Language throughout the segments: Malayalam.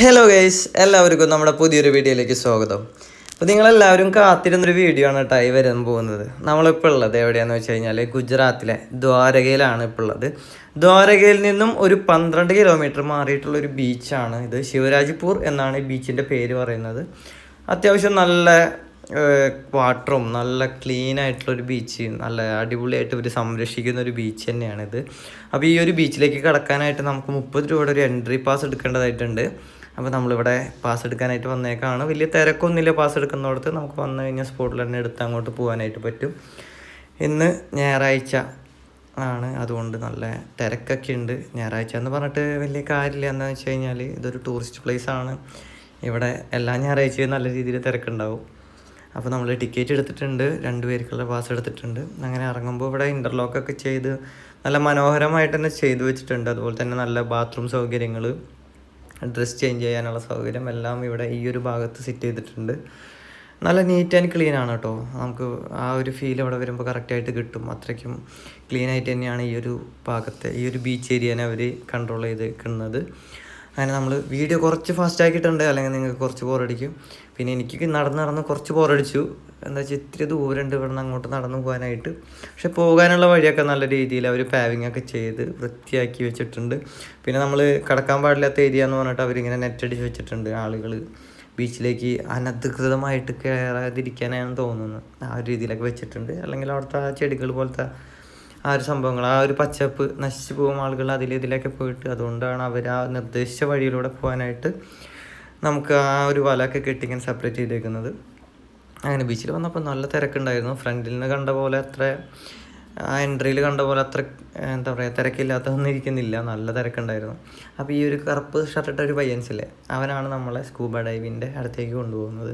ഹലോ ഗൈസ്, എല്ലാവർക്കും നമ്മുടെ പുതിയൊരു വീഡിയോയിലേക്ക് സ്വാഗതം. അപ്പോൾ നിങ്ങളെല്ലാവരും കാത്തിരുന്നൊരു വീഡിയോ ആണ് കേട്ടോ ഈ വരാൻ പോകുന്നത്. നമ്മളിപ്പോൾ ഉള്ളത് എവിടെയാണെന്ന് വെച്ച് കഴിഞ്ഞാൽ ഗുജറാത്തിലെ ദ്വാരകയിലാണ് ഇപ്പോൾ ഉള്ളത്. ദ്വാരകയിൽ നിന്നും ഒരു 12 കിലോമീറ്റർ മാറിയിട്ടുള്ളൊരു ബീച്ചാണ് ഇത്. ശിവരാജ്പൂർ എന്നാണ് ഈ ബീച്ചിൻ്റെ പേര് പറയുന്നത്. അത്യാവശ്യം നല്ല വാട്ടറും നല്ല ക്ലീൻ ആയിട്ടുള്ളൊരു ബീച്ച്, നല്ല അടിപൊളിയായിട്ട് ഇവർ സംരക്ഷിക്കുന്ന ഒരു ബീച്ച് തന്നെയാണിത്. അപ്പോൾ ഈ ഒരു ബീച്ചിലേക്ക് കടക്കാനായിട്ട് നമുക്ക് 30 രൂപയുടെ ഒരു എൻട്രി പാസ് എടുക്കേണ്ടതായിട്ടുണ്ട്. അപ്പോൾ നമ്മളിവിടെ പാസ് എടുക്കാനായിട്ട് വന്നേക്കാണ്. വലിയ തിരക്കൊന്നുമില്ല. പാസ് എടുക്കുന്നിടത്ത് നമുക്ക് വന്നു കഴിഞ്ഞാൽ സ്പോട്ടിൽ തന്നെ എടുത്ത് അങ്ങോട്ട് പോകാനായിട്ട് പറ്റും. ഇന്ന് ഞായറാഴ്ച ആണ്, അതുകൊണ്ട് നല്ല തിരക്കൊക്കെ ഉണ്ട്. ഞായറാഴ്ച എന്ന് പറഞ്ഞിട്ട് വലിയ കാര്യമില്ല. എന്താണെന്ന് വെച്ച് കഴിഞ്ഞാൽ ഇതൊരു ടൂറിസ്റ്റ് പ്ലേസ് ആണ്. ഇവിടെ എല്ലാ ഞായറാഴ്ചയും നല്ല രീതിയിൽ തിരക്കുണ്ടാവും. അപ്പോൾ നമ്മൾ ടിക്കറ്റ് എടുത്തിട്ടുണ്ട്, 2 പേർക്കുള്ള പാസ് എടുത്തിട്ടുണ്ട്. അങ്ങനെ ഇറങ്ങുമ്പോൾ ഇവിടെ ഇൻ്റർലോക്കൊക്കെ ചെയ്ത് നല്ല മനോഹരമായിട്ട് തന്നെ ചെയ്തു വെച്ചിട്ടുണ്ട്. അതുപോലെ തന്നെ നല്ല ബാത്റൂം സൗകര്യങ്ങൾ, ഡ്രസ്സ് ചേഞ്ച് ചെയ്യാനുള്ള സൗകര്യം എല്ലാം ഇവിടെ ഈ ഒരു ഭാഗത്ത് സെറ്റ് ചെയ്തിട്ടുണ്ട്. നല്ല നീറ്റ് ആൻഡ് ക്ലീൻ ആണ് കേട്ടോ. നമുക്ക് ആ ഒരു ഫീൽ ഇവിടെ വരുമ്പോൾ കറക്റ്റായിട്ട് കിട്ടും. അത്രയ്ക്കും ക്ലീൻ ആയിട്ട് തന്നെയാണ് ഈ ഒരു ഭാഗത്തെ ഈ ഒരു ബീച്ച് ഏരിയനെ അവർ കൺട്രോൾ ചെയ്ത് നിൽക്കുന്നത്. അങ്ങനെ നമ്മൾ വീഡിയോ കുറച്ച് ഫാസ്റ്റ് ആക്കിയിട്ടുണ്ട്, അല്ലെങ്കിൽ നിങ്ങൾക്ക് കുറച്ച് ബോറടിക്കും. പിന്നെ എനിക്ക് നടന്ന് കുറച്ച് ബോറടിച്ചു. എന്താ വെച്ചാൽ ഇത്തിരി ദൂരമുണ്ട് ഇവിടെ നിന്ന് അങ്ങോട്ട് നടന്നു പോകാനായിട്ട്. പക്ഷെ പോകാനുള്ള വഴിയൊക്കെ നല്ല രീതിയിൽ അവർ പാവിങ് ഒക്കെ ചെയ്ത് വൃത്തിയാക്കി വെച്ചിട്ടുണ്ട്. പിന്നെ നമ്മൾ കടക്കാൻ പാടില്ലാത്ത ഏരിയ എന്ന് പറഞ്ഞിട്ട് അവരിങ്ങനെ നെറ്റടിച്ച് വെച്ചിട്ടുണ്ട്. ആളുകൾ ബീച്ചിലേക്ക് അനധികൃതമായിട്ട് കയറാതിരിക്കാനാണ് തോന്നുന്നത്. ആ ഒരു രീതിയിലൊക്കെ വെച്ചിട്ടുണ്ട്. അല്ലെങ്കിൽ അവിടുത്തെ ആ ചെടികൾ പോലത്തെ ആ ഒരു സംഭവങ്ങൾ, ആ ഒരു പച്ചപ്പ് നശിച്ചു പോകും ആളുകൾ ഇതിലൊക്കെ പോയിട്ട്. അതുകൊണ്ടാണ് അവർ ആ നിർദ്ദേശിച്ച വഴിയിലൂടെ പോകാനായിട്ട് നമുക്ക് ആ ഒരു വലയൊക്കെ കെട്ടിങ്ങനെ സെപ്പറേറ്റ് ചെയ്തേക്കുന്നത്. അങ്ങനെ ബീച്ചിൽ വന്നപ്പോൾ നല്ല തിരക്കുണ്ടായിരുന്നു. ഫ്രണ്ടിൽ നിന്ന് കണ്ട പോലെ അത്ര, ആ എൻട്രിയിൽ കണ്ട പോലെ അത്ര എന്താ പറയുക തിരക്കില്ലാത്തൊന്നും ഇരിക്കുന്നില്ല. നല്ല തിരക്കുണ്ടായിരുന്നു. അപ്പോൾ ഈ ഒരു കറുപ്പ് ഷർട്ടിട്ട ഒരു പയ്യൻസില്ലേ, അവനാണ് നമ്മളെ സ്കൂബ ഡൈവിൻ്റെ അടുത്തേക്ക് കൊണ്ടുപോകുന്നത്.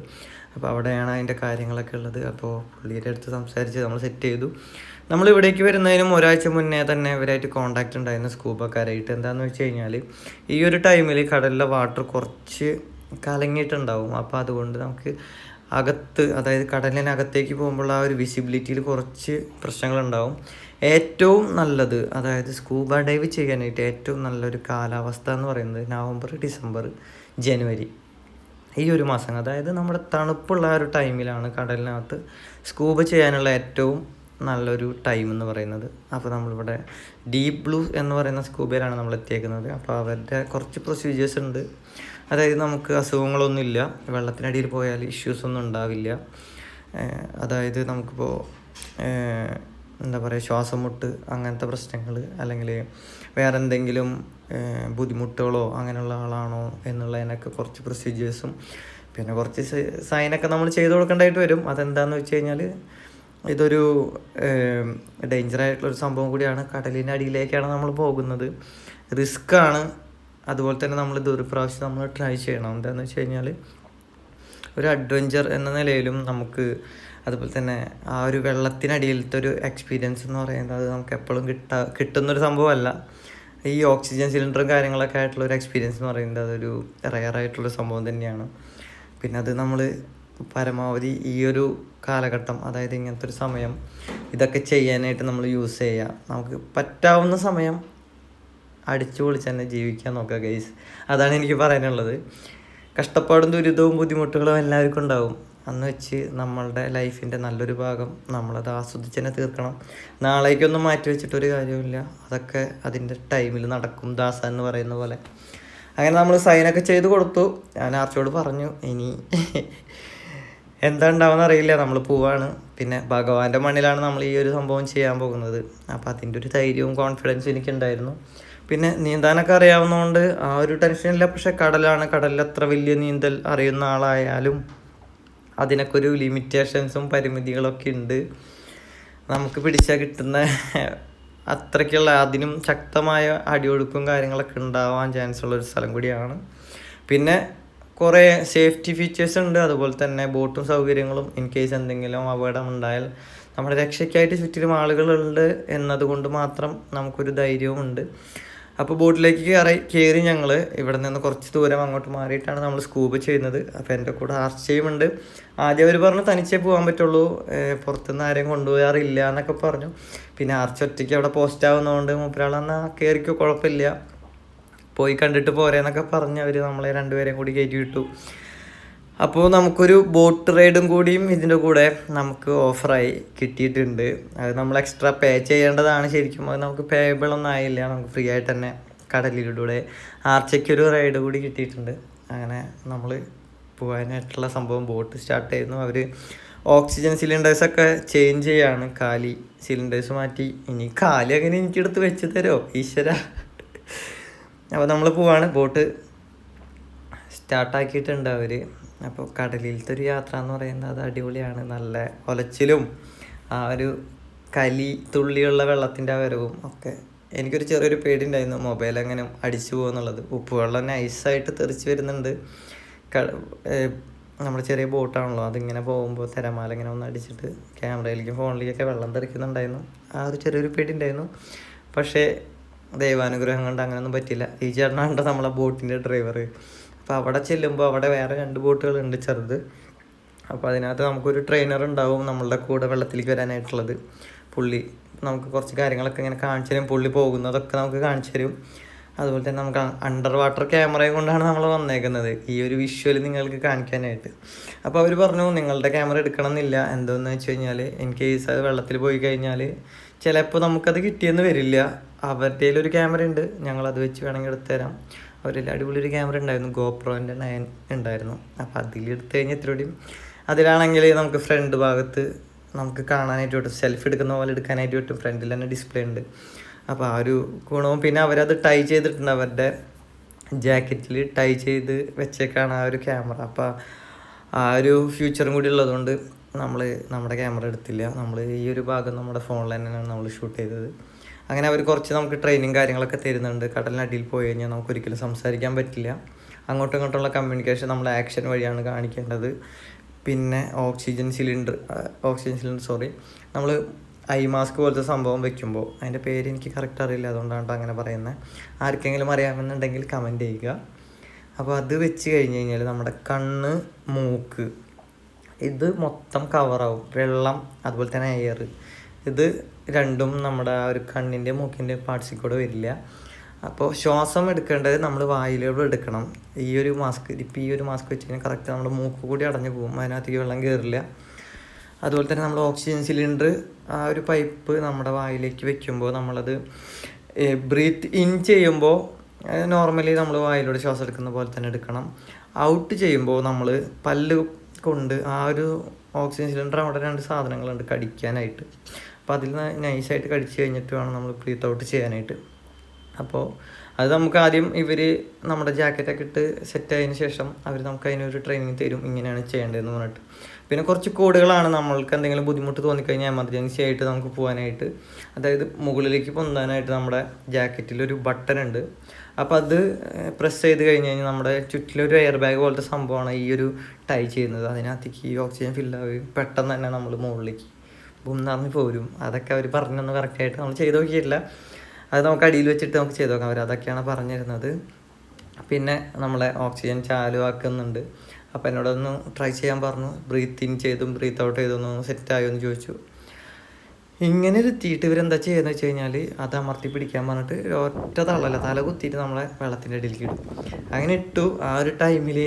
അപ്പോൾ അവിടെയാണ് അതിൻ്റെ കാര്യങ്ങളൊക്കെ ഉള്ളത്. അപ്പോൾ പുള്ളിയുടെ അടുത്ത് സംസാരിച്ച് നമ്മൾ സെറ്റ് ചെയ്തു. നമ്മൾ ഇവിടേക്ക് വരുന്നതിനും ഒരാഴ്ച മുന്നേ തന്നെ ഇവരായിട്ട് കോൺടാക്റ്റ് ഉണ്ടായിരുന്നു സ്കൂബക്കാരായിട്ട്. എന്താണെന്ന് വെച്ച് കഴിഞ്ഞാൽ ഈ ഒരു ടൈമിൽ കടലിലെ വാട്ടർ കുറച്ച് കലങ്ങിയിട്ടുണ്ടാവും. അപ്പോൾ അതുകൊണ്ട് നമുക്ക് അകത്ത്, അതായത് കടലിനകത്തേക്ക് പോകുമ്പോൾ ആ ഒരു വിസിബിലിറ്റിയിൽ കുറച്ച് പ്രശ്നങ്ങളുണ്ടാവും. ഏറ്റവും നല്ലത്, അതായത് സ്കൂബ ഡൈവ് ചെയ്യാനായിട്ട് ഏറ്റവും നല്ലൊരു കാലാവസ്ഥ എന്ന് പറയുന്നത് നവംബർ, ഡിസംബർ, ജനുവരി ഈ ഒരു മാസം, അതായത് നമ്മുടെ തണുപ്പുള്ള ആ ഒരു ടൈമിലാണ് കടലിനകത്ത് സ്കൂബ ചെയ്യാനുള്ള ഏറ്റവും നല്ലൊരു ടൈം എന്ന് പറയുന്നത്. അപ്പോൾ നമ്മളിവിടെ ഡീപ്പ് ബ്ലൂ എന്ന് പറയുന്ന സ്കൂബയിലാണ് നമ്മൾ എത്തിയേക്കുന്നത്. അപ്പോൾ അവരുടെ കുറച്ച് പ്രൊസീജിയേഴ്സ് ഉണ്ട്. അതായത് നമുക്ക് അസുഖങ്ങളൊന്നുമില്ല, വെള്ളത്തിനടിയിൽ പോയാൽ ഇഷ്യൂസൊന്നും ഉണ്ടാവില്ല. അതായത് നമുക്കിപ്പോൾ എന്താ പറയുക, ശ്വാസം മുട്ട് അങ്ങനത്തെ പ്രശ്നങ്ങൾ, അല്ലെങ്കിൽ വേറെ എന്തെങ്കിലും ബുദ്ധിമുട്ടുകളോ അങ്ങനെയുള്ള ആളാണോ എന്നുള്ളതിനൊക്കെ കുറച്ച് പ്രൊസീജിയേഴ്സും പിന്നെ കുറച്ച് സൈനൊക്കെ നമ്മൾ ചെയ്ത് കൊടുക്കേണ്ടതായിട്ട് വരും. അതെന്താണെന്ന് വെച്ച് കഴിഞ്ഞാൽ ഇതൊരു ഡേഞ്ചറായിട്ടുള്ളൊരു സംഭവം കൂടിയാണ്. കടലിൻ്റെ അടിയിലേക്കാണ് നമ്മൾ പോകുന്നത്, റിസ്ക്കാണ്. അതുപോലെ തന്നെ നമ്മളിത് ഒരു പ്രാവശ്യം നമ്മൾ ട്രൈ ചെയ്യണം. എന്താണെന്ന് വെച്ച് കഴിഞ്ഞാൽ ഒരു അഡ്വഞ്ചർ എന്ന നിലയിലും നമുക്ക്, അതുപോലെ തന്നെ ആ ഒരു വെള്ളത്തിനടിയിലത്തെ ഒരു എക്സ്പീരിയൻസ് എന്ന് പറയുന്നത് അത് നമുക്ക് എപ്പോഴും കിട്ടുന്നൊരു സംഭവമല്ല. ഈ ഓക്സിജൻ സിലിണ്ടറും കാര്യങ്ങളൊക്കെ ആയിട്ടുള്ള ഒരു എക്സ്പീരിയൻസ് എന്ന് പറയുന്നത് അതൊരു റെയറായിട്ടുള്ള സംഭവം തന്നെയാണ്. പിന്നെ അത് നമ്മൾ പരമാവധി ഈ ഒരു കാലഘട്ടം, അതായത് ഇങ്ങനത്തെ ഒരു സമയം ഇതൊക്കെ ചെയ്യാനായിട്ട് നമ്മൾ യൂസ് ചെയ്യുക. നമുക്ക് പറ്റാവുന്ന സമയം അടിച്ചു പൊളിച്ച് തന്നെ ജീവിക്കാൻ നോക്കുക ഗൈസ്. അതാണ് എനിക്ക് പറയാനുള്ളത്. കഷ്ടപ്പാടും ദുരിതവും ബുദ്ധിമുട്ടുകളും എല്ലാവർക്കും ഉണ്ടാവും. അന്ന് വെച്ച് നമ്മളുടെ ലൈഫിൻ്റെ നല്ലൊരു ഭാഗം നമ്മളത് ആസ്വദിച്ച് തന്നെ തീർക്കണം. നാളേക്കൊന്നും മാറ്റി വെച്ചിട്ടൊരു കാര്യമില്ല. അതൊക്കെ അതിൻ്റെ ടൈമിൽ നടക്കും, ദാസ എന്ന് പറയുന്ന പോലെ. അങ്ങനെ നമ്മൾ സൈനൊക്കെ ചെയ്ത് കൊടുത്തു. ഞാൻ ആർച്ചോട് പറഞ്ഞു ഇനി എന്താ ഉണ്ടാവുമെന്ന് അറിയില്ല, നമ്മൾ പോവാണ്. പിന്നെ ഭഗവാന്റെ മണ്ണിലാണ് നമ്മൾ ഈ ഒരു സംഭവം ചെയ്യാൻ പോകുന്നത്. അപ്പോൾ അതിൻ്റെ ഒരു ധൈര്യവും കോൺഫിഡൻസും എനിക്കുണ്ടായിരുന്നു. പിന്നെ നീന്താനൊക്കെ അറിയാവുന്നതുകൊണ്ട് ആ ഒരു ടെൻഷനില്ല. പക്ഷേ കടലാണ്, കടലിൽ അത്ര വലിയ നീന്തൽ അറിയുന്ന ആളായാലും അതിനൊക്കെ ഒരു ലിമിറ്റേഷൻസും പരിമിതികളൊക്കെ ഉണ്ട്. നമുക്ക് പിടിച്ചാൽ കിട്ടുന്ന അത്രയ്ക്കുള്ള, അതിനും ശക്തമായ അടിയൊഴുക്കും കാര്യങ്ങളൊക്കെ ഉണ്ടാവാൻ ചാൻസ് ഉള്ളൊരു സ്ഥലം കൂടിയാണ്. പിന്നെ കുറേ സേഫ്റ്റി ഫീച്ചേഴ്സ് ഉണ്ട്. അതുപോലെ തന്നെ ബോട്ടും സൗകര്യങ്ങളും, ഇൻ കേസ് എന്തെങ്കിലും അപകടം ഉണ്ടായാൽ നമ്മുടെ രക്ഷയ്ക്കായിട്ട് ചുറ്റിലും ആളുകളുണ്ട് എന്നതുകൊണ്ട് മാത്രം നമുക്കൊരു ധൈര്യവും ഉണ്ട്. അപ്പോൾ ബോട്ടിലേക്ക് കയറി ഞങ്ങൾ ഇവിടെ നിന്ന് കുറച്ച് ദൂരം അങ്ങോട്ട് മാറിയിട്ടാണ് നമ്മൾ സ്കൂബ ചെയ്യുന്നത്. അപ്പോൾ എൻ്റെ കൂടെ ആർച്ചയുമുണ്ട്. ആദ്യം അവർ പറഞ്ഞു തനിച്ചേ പോകാൻ പറ്റുള്ളൂ, പുറത്തുനിന്ന് ആരെയും കൊണ്ടുപോകാറില്ല എന്നൊക്കെ പറഞ്ഞു. പിന്നെ ആർച്ച ഒറ്റയ്ക്ക് അവിടെ പോസ്റ്റ് ആവുന്നതുകൊണ്ട് മൂപ്പരാളെന്നാൽ കയറിക്കോ കുഴപ്പമില്ല പോയി കണ്ടിട്ട് പോരേന്നൊക്കെ പറഞ്ഞ് അവർ നമ്മളെ രണ്ടുപേരെയും കൂടി കയറ്റി വിട്ടു. അപ്പോൾ നമുക്കൊരു ബോട്ട് റൈഡും കൂടിയും ഇതിൻ്റെ കൂടെ നമുക്ക് ഓഫറായി കിട്ടിയിട്ടുണ്ട്. അത് നമ്മൾ എക്സ്ട്രാ പേ ചെയ്യേണ്ടതാണ്. ശരിക്കും അത് നമുക്ക് പേയബിൾ ഒന്നും ആയില്ല. നമുക്ക് ഫ്രീ ആയിട്ട് തന്നെ കടലിലൂടെ ആർച്ചയ്ക്കൊരു റൈഡ് കൂടി കിട്ടിയിട്ടുണ്ട്. അങ്ങനെ നമ്മൾ പോകാനായിട്ടുള്ള സംഭവം ബോട്ട് സ്റ്റാർട്ട് ചെയ്യുന്നു. അവർ ഓക്സിജൻ സിലിണ്ടേഴ്സൊക്കെ ചേഞ്ച് ചെയ്യാണ്. കാലി സിലിണ്ടേഴ്സ് മാറ്റി. ഇനി കാലി അങ്ങനെ എനിക്കെടുത്ത് വെച്ച് തരുമോ ഈശ്വര. അപ്പോൾ നമ്മൾ പോവാണ്. ബോട്ട് സ്റ്റാർട്ടാക്കിയിട്ടുണ്ട് അവർ. അപ്പോൾ കടലിലത്തെ ഒരു യാത്ര എന്ന് പറയുന്നത് അത് അടിപൊളിയാണ്. നല്ല ഒലച്ചിലും ആ ഒരു കലി തുള്ളിയുള്ള വെള്ളത്തിൻ്റെ ആ വരവും ഒക്കെ. എനിക്കൊരു ചെറിയൊരു പേടി ഉണ്ടായിരുന്നു മൊബൈൽ എങ്ങനെ അടിച്ചു പോകുന്നുള്ളത്. ഉപ്പുവെള്ളം നൈസായിട്ട് തെറിച്ച് വരുന്നുണ്ട്. നമ്മുടെ ചെറിയ ബോട്ടാണല്ലോ, അതിങ്ങനെ പോകുമ്പോൾ തിരമാല ഇങ്ങനെ ഒന്ന് അടിച്ചിട്ട് ക്യാമറയിലേക്കും ഫോണിലേക്കൊക്കെ വെള്ളം തെറിക്കുന്നുണ്ടായിരുന്നു. ആ ഒരു ചെറിയൊരു പേടി ഉണ്ടായിരുന്നു. പക്ഷേ ദൈവാനുഗ്രഹം കൊണ്ട് അങ്ങനെയൊന്നും പറ്റില്ല. ഈ ചേട്ടനാണ് നമ്മളെ ബോട്ടിൻ്റെ ഡ്രൈവർ. അപ്പോൾ അവിടെ ചെല്ലുമ്പോൾ അവിടെ വേറെ 2 ബോട്ടുകളുണ്ട് ചെറുത്. അപ്പോൾ അതിനകത്ത് നമുക്കൊരു ട്രെയിനർ ഉണ്ടാവും നമ്മളുടെ കൂടെ വെള്ളത്തിലേക്ക് വരാനായിട്ടുള്ളത്. പുള്ളി നമുക്ക് കുറച്ച് കാര്യങ്ങളൊക്കെ ഇങ്ങനെ കാണിച്ചു തരും. പുള്ളി പോകുന്നതൊക്കെ നമുക്ക് കാണിച്ചു തരും. അതുപോലെ തന്നെ നമുക്ക് അണ്ടർ വാട്ടർ ക്യാമറയും കൊണ്ടാണ് നമ്മൾ വന്നേക്കുന്നത് ഈ ഒരു വിഷ്വൽ നിങ്ങൾക്ക് കാണിക്കാനായിട്ട്. അപ്പോൾ അവർ പറഞ്ഞു നിങ്ങളുടെ ക്യാമറ എടുക്കണം എന്നില്ല. എന്താണെന്ന് വെച്ച് കഴിഞ്ഞാൽ ഇൻ കേസ് അത് വെള്ളത്തിൽ പോയി കഴിഞ്ഞാൽ ചിലപ്പോൾ നമുക്കത് കിട്ടിയെന്ന് വരില്ല. അവരുടെ ഒരു ക്യാമറ ഉണ്ട്, ഞങ്ങളത് വെച്ച് വേണമെങ്കിൽ എടുത്തു തരാം. അവരിൽ അടിപൊളി ഒരു ക്യാമറ ഉണ്ടായിരുന്നു, ഗോപ്രോൻ്റെ 9 ഉണ്ടായിരുന്നു. അപ്പോൾ അതിലെടുത്ത് കഴിഞ്ഞാൽ ഇത്രയും അതിലാണെങ്കിൽ നമുക്ക് ഫ്രണ്ട് ഭാഗത്ത് നമുക്ക് കാണാനായിട്ട് പറ്റും, സെൽഫി എടുക്കുന്ന പോലെ എടുക്കാനായിട്ട് പറ്റും. ഫ്രണ്ടിൽ തന്നെ ഡിസ്പ്ലേ ഉണ്ട്. അപ്പോൾ ആ ഒരു ഗുണവും പിന്നെ അവരത് ടൈ ചെയ്തിട്ടുണ്ട്, അവരുടെ ജാക്കറ്റിൽ ടൈ ചെയ്ത് വെച്ചേക്കാണ് ആ ഒരു ക്യാമറ. അപ്പോൾ ആ ഒരു ഫ്യൂച്ചറും കൂടി ഉള്ളതുകൊണ്ട് നമ്മൾ നമ്മുടെ ക്യാമറ എടുത്തില്ല. നമ്മൾ ഈ ഒരു ഭാഗം നമ്മുടെ ഫോണിൽ തന്നെയാണ് നമ്മൾ ഷൂട്ട് ചെയ്തത്. അങ്ങനെ അവർ കുറച്ച് നമുക്ക് ട്രെയിനിങ് കാര്യങ്ങളൊക്കെ തരുന്നുണ്ട്. കടലിനടിയിൽ പോയി കഴിഞ്ഞാൽ നമുക്ക് ഒരിക്കലും സംസാരിക്കാൻ പറ്റില്ല. അങ്ങോട്ടും ഇങ്ങോട്ടുള്ള കമ്മ്യൂണിക്കേഷൻ നമ്മൾ ആക്ഷൻ വഴിയാണ് കാണിക്കേണ്ടത്. പിന്നെ ഓക്സിജൻ സിലിണ്ടർ നമ്മൾ ഐ മാസ്ക് പോലത്തെ സംഭവം വെക്കുമ്പോൾ, അതിൻ്റെ പേര് എനിക്ക് കറക്റ്റ് അറിയില്ല, അതുകൊണ്ടാണ് അങ്ങനെ പറയുന്നത്. ആർക്കെങ്കിലും അറിയാമെന്നുണ്ടെങ്കിൽ കമൻറ്റ് ചെയ്യുക. അപ്പോൾ അത് വെച്ച് കഴിഞ്ഞ് കഴിഞ്ഞാൽ നമ്മുടെ കണ്ണ്, മൂക്ക് ഇത് മൊത്തം കവറാവും. വെള്ളം അതുപോലെ തന്നെ എയർ, ഇത് രണ്ടും നമ്മുടെ ആ ഒരു കണ്ണിൻ്റെ മൂക്കിൻ്റെ പാർട്സിൽ കൂടെ വരില്ല. അപ്പോൾ ശ്വാസം എടുക്കേണ്ടത് നമ്മൾ വായിലൂടെ എടുക്കണം. ഈ ഒരു മാസ്ക് വെച്ച് കഴിഞ്ഞാൽ കറക്റ്റ് നമ്മുടെ മൂക്ക് കൂടി അടഞ്ഞു പോകും, അതിനകത്തേക്ക് വെള്ളം കയറില്ല. അതുപോലെ തന്നെ നമ്മൾ ഓക്സിജൻ സിലിണ്ടർ ആ ഒരു പൈപ്പ് നമ്മുടെ വായിലേക്ക് വെക്കുമ്പോൾ നമ്മളത് ബ്രീത്ത് ഇൻ ചെയ്യുമ്പോൾ നോർമലി നമ്മൾ വായിലൂടെ ശ്വാസം എടുക്കുന്ന പോലെ തന്നെ എടുക്കണം. ഔട്ട് ചെയ്യുമ്പോൾ നമ്മൾ പല്ല് കൊണ്ട് ആ ഒരു ഓക്സിജൻ സിലിണ്ടർ അവിടെ 2 സാധനങ്ങളുണ്ട് കടിക്കാനായിട്ട്. അപ്പോൾ അതിൽ നൈസായിട്ട് കടിച്ച് കഴിഞ്ഞിട്ട് വേണം നമ്മൾ ബ്രീത്ത് ഔട്ട് ചെയ്യാനായിട്ട്. അപ്പോൾ അത് നമുക്ക് ആദ്യം ഇവർ നമ്മുടെ ജാക്കറ്റൊക്കെ ഇട്ട് സെറ്റ് ആയതിനു ശേഷം അവർ നമുക്ക് അതിനൊരു ട്രെയിനിങ് തരും, ഇങ്ങനെയാണ് ചെയ്യേണ്ടതെന്ന് പറഞ്ഞിട്ട്. പിന്നെ കുറച്ച് കോഡുകളാണ്. നമ്മൾക്ക് എന്തെങ്കിലും ബുദ്ധിമുട്ട് തോന്നിക്കഴിഞ്ഞാൽ എമർജൻസി ആയിട്ട് നമുക്ക് പോകാനായിട്ട്, അതായത് മുകളിലേക്ക് പൊന്താനായിട്ട് നമ്മുടെ ജാക്കറ്റിലൊരു ബട്ടൺ ഉണ്ട്. അപ്പോൾ അത് പ്രസ് ചെയ്ത് കഴിഞ്ഞ് കഴിഞ്ഞാൽ നമ്മുടെ ചുറ്റിലൊരു എയർ ബാഗ് പോലത്തെ സംഭവമാണ് ഈ ഒരു ടൈ ചെയ്യുന്നത്. അതിനകത്തേക്ക് ഈ ഓക്സിജൻ ഫില്ലാവുകയും പെട്ടെന്ന് തന്നെ നമ്മൾ മുകളിലേക്ക് നിറഞ്ഞ് പോരും. അതൊക്കെ അവർ പറഞ്ഞൊന്നും കറക്റ്റായിട്ട് നമ്മൾ ചെയ്ത് നോക്കിയിട്ടില്ല. അത് നമുക്ക് അടിയിൽ വെച്ചിട്ട് നമുക്ക് ചെയ്ത് നോക്കാം. അതൊക്കെയാണ് പറഞ്ഞിരുന്നത്. പിന്നെ നമ്മളെ ഓക്സിജൻ ചാലുവാക്കുന്നുണ്ട്. അപ്പോൾ എന്നോടൊന്ന് ട്രൈ ചെയ്യാൻ പറഞ്ഞു. ബ്രീത്ത് ഇൻ ചെയ്തും ബ്രീത്ത് ഔട്ട് ചെയ്തൊന്ന് സെറ്റായോ എന്ന് ചോദിച്ചു. ഇങ്ങനെ ഇരുത്തിയിട്ട് ഇവരെന്താ ചെയ്യുന്നത് വെച്ച് കഴിഞ്ഞാൽ അത് അമർത്തി പിടിക്കാൻ പറഞ്ഞിട്ട് ഒറ്റ തല കുത്തിയിട്ട് നമ്മളെ വെള്ളത്തിൻ്റെ അടിയിലേക്ക് ഇടും. അങ്ങനെ ഇട്ടു. ആ ഒരു ടൈമിൽ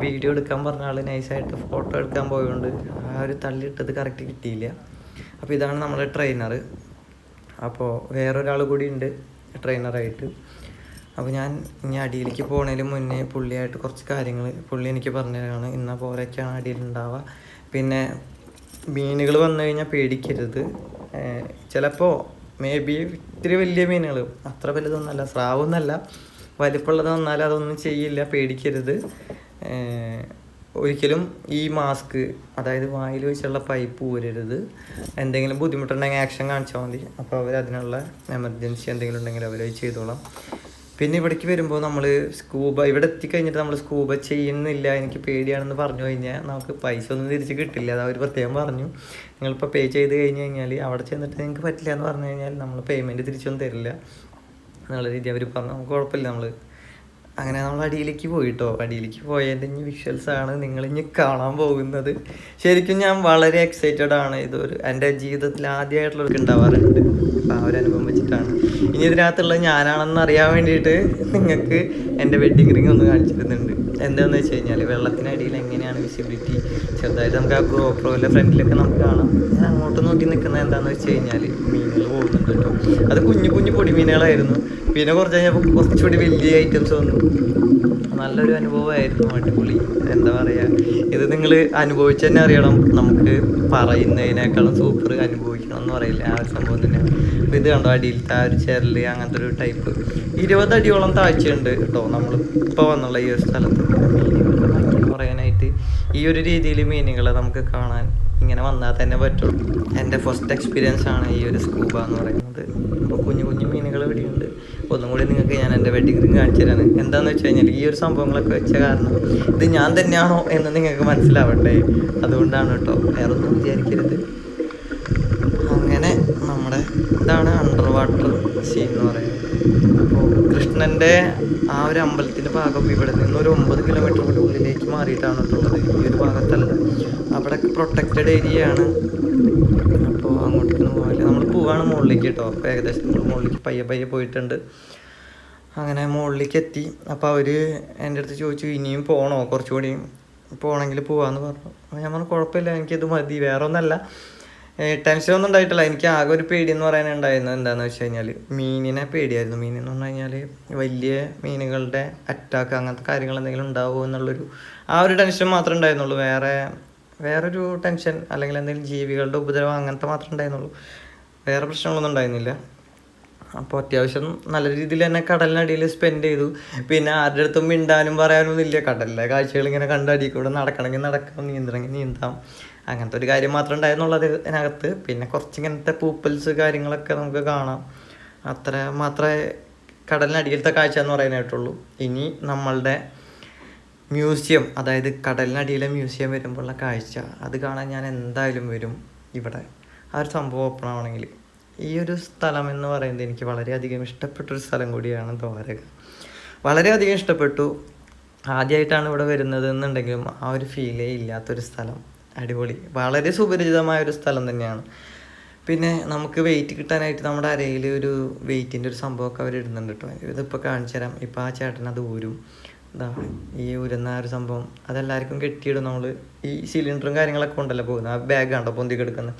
വീഡിയോ എടുക്കാൻ പറഞ്ഞ ആൾ നൈസായിട്ട് ഫോട്ടോ എടുക്കാൻ പോയതുകൊണ്ട് ആ ഒരു തള്ളിയിട്ടത് കറക്റ്റ് കിട്ടിയില്ല. അപ്പോൾ ഇതാണ് നമ്മുടെ ട്രെയിനർ. അപ്പോൾ വേറൊരാൾ കൂടി ഉണ്ട് ട്രെയിനറായിട്ട്. അപ്പോൾ ഞാൻ ഇനി അടിയിലേക്ക് പോകുന്നതിന് മുന്നേ പുള്ളിയായിട്ട് കുറച്ച് കാര്യങ്ങൾ പുള്ളി എനിക്ക് പറഞ്ഞു തരാണ്. ഇന്ന പോലെയൊക്കെയാണ് അടിയിലുണ്ടാവുക. പിന്നെ മീനുകൾ വന്നു കഴിഞ്ഞാൽ പേടിക്കരുത്. ചിലപ്പോൾ മേ ബി ഇത്തിരി വലിയ മീനുകൾ, അത്ര വലുതൊന്നല്ല, സ്രാവൊന്നല്ല, വലിപ്പമുള്ളത് വന്നാലും അതൊന്നും ചെയ്യില്ല, പേടിക്കരുത്. ഒരിക്കലും ഈ മാസ്ക്, അതായത് വായിൽ വെച്ചുള്ള പൈപ്പ് ഊരരുത്. എന്തെങ്കിലും ബുദ്ധിമുട്ടുണ്ടെങ്കിൽ ആക്ഷൻ കാണിച്ചാൽ മതി. അപ്പോൾ അവർ അതിനുള്ള എമർജൻസി എന്തെങ്കിലും ഉണ്ടെങ്കിൽ അവർ ചെയ്തോളാം. പിന്നെ ഇവിടേക്ക് വരുമ്പോൾ നമ്മൾ ഇവിടെ എത്തിക്കഴിഞ്ഞിട്ട് നമ്മൾ സ്കൂബ ചെയ്യുന്നില്ല, എനിക്ക് പേടിയാണെന്ന് പറഞ്ഞു കഴിഞ്ഞാൽ നമുക്ക് പൈസ ഒന്നും തിരിച്ച് കിട്ടില്ല. അത് അവർ പ്രത്യേകം പറഞ്ഞു. നിങ്ങളിപ്പോൾ പേ ചെയ്ത് കഴിഞ്ഞ് കഴിഞ്ഞാൽ അവിടെ ചെന്നിട്ട് നിങ്ങൾക്ക് പറ്റില്ല എന്ന് പറഞ്ഞു കഴിഞ്ഞാൽ നമ്മൾ പേയ്മെൻറ്റ് തിരിച്ചൊന്നും തരില്ല എന്നുള്ള രീതി അവർ പറഞ്ഞു. നമുക്ക് കുഴപ്പമില്ല. അങ്ങനെ നമ്മൾ അടിയിലേക്ക് പോയിട്ടോ. അടിയിലേക്ക് പോയതിൻ്റെ ഇനി വിഷ്വൽസാണ് നിങ്ങളിനി കാണാൻ പോകുന്നത്. ശരിക്കും ഞാൻ വളരെ എക്സൈറ്റഡ് ആണ്. ഇതൊരു എൻ്റെ ജീവിതത്തിൽ ആദ്യമായിട്ടുള്ളവർക്ക് ഉണ്ടാവാറുണ്ട്. അപ്പോൾ ആ ഒരു അനുഭവം വെച്ചിട്ടാണ്. ഇനി ഇതിനകത്തുള്ളത് ഞാനാണെന്ന് അറിയാൻ വേണ്ടിയിട്ട് നിങ്ങൾക്ക് എൻ്റെ വെഡ്ഡിങ് റിങ് ഒന്ന് കാണിച്ചിരുന്നുണ്ട്. എന്താണെന്ന് വെച്ച് കഴിഞ്ഞാൽ വെള്ളത്തിനടിയിൽ എങ്ങനെയാണ് വിസിബിലിറ്റി ചെറുതായിട്ട് നമുക്ക് ആ GoProയിലെ ഫ്രണ്ടിലൊക്കെ നമുക്ക് കാണാം. ഞാൻ അങ്ങോട്ട് നോക്കി നിൽക്കുന്നത് എന്താണെന്ന് വെച്ച് കഴിഞ്ഞാൽ മീനുകൾ പോകുന്നുണ്ട് കേട്ടോ. അത് കുഞ്ഞു കുഞ്ഞു പൊടിമീനുകളായിരുന്നു. പിന്നെ കുറച്ച് കഴിഞ്ഞപ്പോൾ കുറച്ചുകൂടി വലിയ ഐറ്റംസ് വന്നു. നല്ലൊരു അനുഭവമായിരുന്നു, അടിപൊളി. എന്താ പറയുക, ഇത് നിങ്ങൾ അനുഭവിച്ച് തന്നെ അറിയണം. നമുക്ക് പറയുന്നതിനേക്കാളും സൂപ്പർ അനുഭവിക്കണം എന്ന് പറയില്ല, ആ ഒരു സംഭവം തന്നെയാണ്. അപ്പോൾ ഇത് കണ്ടോ, അടിയിലത്തെ ആ ഒരു ചെരൽ അങ്ങനത്തെ ഒരു ടൈപ്പ് 20 അടിയോളം താഴ്ചയുണ്ട് കേട്ടോ നമ്മൾ ഇപ്പോൾ വന്നുള്ള ഈ ഒരു സ്ഥലത്ത്. മീനുകളുടെ ഭംഗി എന്ന് പറയാനായിട്ട് ഈ ഒരു രീതിയിൽ മീനുകളെ നമുക്ക് കാണാൻ ഇങ്ങനെ വന്നാൽ തന്നെ പറ്റുള്ളൂ. എൻ്റെ ഫസ്റ്റ് എക്സ്പീരിയൻസ് ആണ് ഈ ഒരു സ്കൂബ എന്ന് പറയുന്നത്. അപ്പോൾ കുഞ്ഞു കുഞ്ഞു മീനുകൾ ഇവിടെയുണ്ട്. ഒന്നും കൂടി നിങ്ങൾക്ക് ഞാൻ എൻ്റെ വെഡ്ഡിങ് റിങ് കാണിച്ചു തരാണ്. എന്താണെന്ന് വെച്ച് കഴിഞ്ഞാൽ ഈ ഒരു സംഭവങ്ങളൊക്കെ വെച്ച കാരണം ഇത് ഞാൻ തന്നെയാണോ എന്ന് നിങ്ങൾക്ക് മനസ്സിലാവണ്ടേ, അതുകൊണ്ടാണ് കേട്ടോ, വേറൊന്നും വിചാരിക്കരുത്. അങ്ങനെ നമ്മുടെ ഇതാണ് അണ്ടർ വാട്ടർ സീൻ എന്ന് പറയുന്നത്. അപ്പോൾ കൃഷ്ണൻ്റെ ആ ഒരു അമ്പലത്തിൻ്റെ ഭാഗം ഇവിടെ നിന്ന് ഒരു 9 കിലോമീറ്റർ കൂടി ഉള്ളിലേക്ക് മാറിയിട്ടാണ് ഉള്ളത്. ഈ ഒരു ഭാഗത്തല്ല, അവിടെ പ്രൊട്ടക്റ്റഡ് ഏരിയ ആണ്. അപ്പോൾ അങ്ങോട്ടേക്കൊന്നും പോകില്ല. നമ്മൾ പോവാണ് മുകളിലേക്ക് കേട്ടോ. അപ്പോൾ ഏകദേശം നമ്മൾ മുകളിലേക്ക് പയ്യെ പോയിട്ടുണ്ട്. അങ്ങനെ മുകളിലേക്ക് എത്തി. അപ്പോൾ അവർ എൻ്റെ അടുത്ത് ചോദിച്ചു, ഇനിയും പോകണോ, കുറച്ചുകൂടി പോകണമെങ്കിൽ പോകാമെന്ന് പറഞ്ഞു. അപ്പോൾ ഞാൻ പറഞ്ഞു കുഴപ്പമില്ല, എനിക്കിത് മതി, വേറെ ഒന്നല്ല, ടെൻഷനൊന്നും ഉണ്ടായിട്ടില്ല. എനിക്ക് ആകെ ഒരു പേടി എന്ന് പറയാനുണ്ടായിരുന്നത് എന്താണെന്ന് വെച്ച് കഴിഞ്ഞാൽ മീനിനെ പേടിയായിരുന്നു. മീനെന്ന് പറഞ്ഞു കഴിഞ്ഞാൽ വലിയ മീനുകളുടെ അറ്റാക്ക് അങ്ങനത്തെ കാര്യങ്ങൾ എന്തെങ്കിലും ഉണ്ടാവുമോ എന്നുള്ളൊരു ആ ഒരു ടെൻഷൻ മാത്രമേ ഉണ്ടായിരുന്നുള്ളൂ. വേറൊരു ടെൻഷൻ അല്ലെങ്കിൽ എന്തെങ്കിലും ജീവികളുടെ ഉപദ്രവം അങ്ങനത്തെ മാത്രമേ ഉണ്ടായിരുന്നുള്ളൂ. വേറെ പ്രശ്നങ്ങളൊന്നും ഉണ്ടായിരുന്നില്ല. അപ്പോൾ അത്യാവശ്യം നല്ല രീതിയിൽ തന്നെ കടലിനടിയിൽ സ്പെൻഡ് ചെയ്തു. പിന്നെ ആരുടെ അടുത്തും മിണ്ടാനും പറയാനൊന്നും ഇല്ല. കടലിലെ കാഴ്ചകൾ ഇങ്ങനെ കണ്ടടി കൂടെ നടക്കണമെങ്കിൽ നടക്കാം, നീന്തണമെങ്കിൽ നീന്താം, അങ്ങനത്തെ ഒരു കാര്യം മാത്രമേ ഉണ്ടായിരുന്നുള്ളൂ അതിനകത്ത്. പിന്നെ കുറച്ചിങ്ങനത്തെ പൂപ്പൽസ് കാര്യങ്ങളൊക്കെ നമുക്ക് കാണാം. അത്ര മാത്രമേ കടലിനടിയിലത്തെ കാഴ്ച എന്ന് പറയാനായിട്ടുള്ളൂ. ഇനി നമ്മളുടെ മ്യൂസിയം, അതായത് കടലിനടിയിലെ മ്യൂസിയം വരുമ്പോഴുള്ള കാഴ്ച അത് കാണാൻ ഞാൻ എന്തായാലും വരും ഇവിടെ. ആ ഒരു സംഭവം ഓപ്പൺ ആവണമെങ്കിൽ ഈ ഒരു സ്ഥലം എന്ന് പറയുന്നത് എനിക്ക് വളരെയധികം ഇഷ്ടപ്പെട്ടൊരു സ്ഥലം കൂടിയാണ് ദ്വാരക. വളരെയധികം ഇഷ്ടപ്പെട്ടു. ആദ്യമായിട്ടാണ് ഇവിടെ വരുന്നത് എന്നുണ്ടെങ്കിലും ആ ഒരു ഫീലേ ഇല്ലാത്തൊരു സ്ഥലം. അടിപൊളി, വളരെ സുപരിചിതമായൊരു സ്ഥലം തന്നെയാണ്. പിന്നെ നമുക്ക് വെയിറ്റ് കിട്ടാനായിട്ട് നമ്മുടെ അരയിൽ ഒരു വെയിറ്റിൻ്റെ ഒരു സംഭവമൊക്കെ അവർ ഇടുന്നുണ്ട് കേട്ടോ. ഇതിപ്പോൾ കാണിച്ചു തരാം. ഇപ്പോൾ ആ ചേട്ടൻ അത് ഊരും. ഇതാ ഈ ഊരുന്ന ആ ഒരു സംഭവം അതെല്ലാവർക്കും കെട്ടിയിടും. നമ്മൾ ഈ സിലിണ്ടറും കാര്യങ്ങളൊക്കെ ഉണ്ടല്ലോ പോകുന്നത്, ആ ബാഗ് കണ്ടോ പൊന്തി കിടക്കുന്നത്.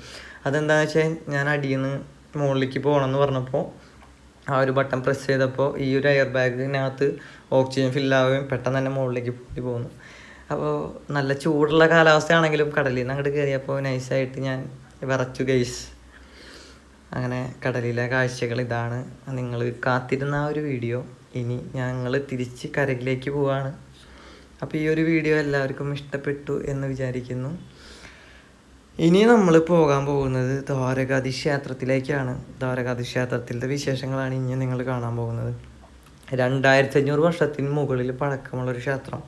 അതെന്താണെന്ന് വെച്ചാൽ ഞാൻ അടിയിൽ നിന്ന് മുകളിലേക്ക് പോകണമെന്ന് പറഞ്ഞപ്പോൾ ആ ഒരു ബട്ടൺ പ്രസ് ചെയ്തപ്പോൾ ഈ ഒരു എയർ ബാഗിനകത്ത് ഓക്സിജൻ ഫില്ലാവുകയും പെട്ടെന്ന് തന്നെ മുകളിലേക്ക് പൊന്തി പോകുന്നു. അപ്പോൾ നല്ല ചൂടുള്ള കാലാവസ്ഥയാണെങ്കിലും കടലിൽ നിന്ന് അങ്ങോട്ട് കയറിയപ്പോൾ നൈസായിട്ട് ഞാൻ വിറച്ചു ഗൈസ്. അങ്ങനെ കടലിലെ കാഴ്ചകൾ ഇതാണ്. നിങ്ങൾ കാത്തിരുന്ന ആ ഒരു വീഡിയോ. ഇനി ഞങ്ങൾ തിരിച്ച് കരയിലേക്ക് പോവാണ്. അപ്പോൾ ഈ ഒരു വീഡിയോ എല്ലാവർക്കും ഇഷ്ടപ്പെട്ടു എന്ന് വിചാരിക്കുന്നു. ഇനി നമ്മൾ പോകാൻ പോകുന്നത് ദ്വാരകാധീശ് ക്ഷേത്രത്തിലേക്കാണ്. ദ്വാരകാധീശ് ക്ഷേത്രത്തിൻ്റെ വിശേഷങ്ങളാണ് ഇനി നിങ്ങൾ കാണാൻ പോകുന്നത്. 2500 വർഷത്തിന് മുകളിൽ പഴക്കമുള്ളൊരു ക്ഷേത്രം.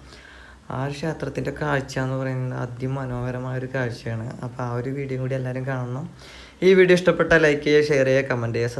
ആ ഒരു ക്ഷേത്രത്തിൻ്റെ കാഴ്ച എന്ന് പറയുന്നത് അതിമനോഹരമായൊരു കാഴ്ചയാണ്. അപ്പോൾ ആ ഒരു വീഡിയോ കൂടി എല്ലാവരും കാണണം. ഈ വീഡിയോ ഇഷ്ടപ്പെട്ടാൽ ലൈക്ക് ചെയ്യുക, ഷെയർ ചെയ്യുക, കമൻറ്റ് ചെയ്യുക.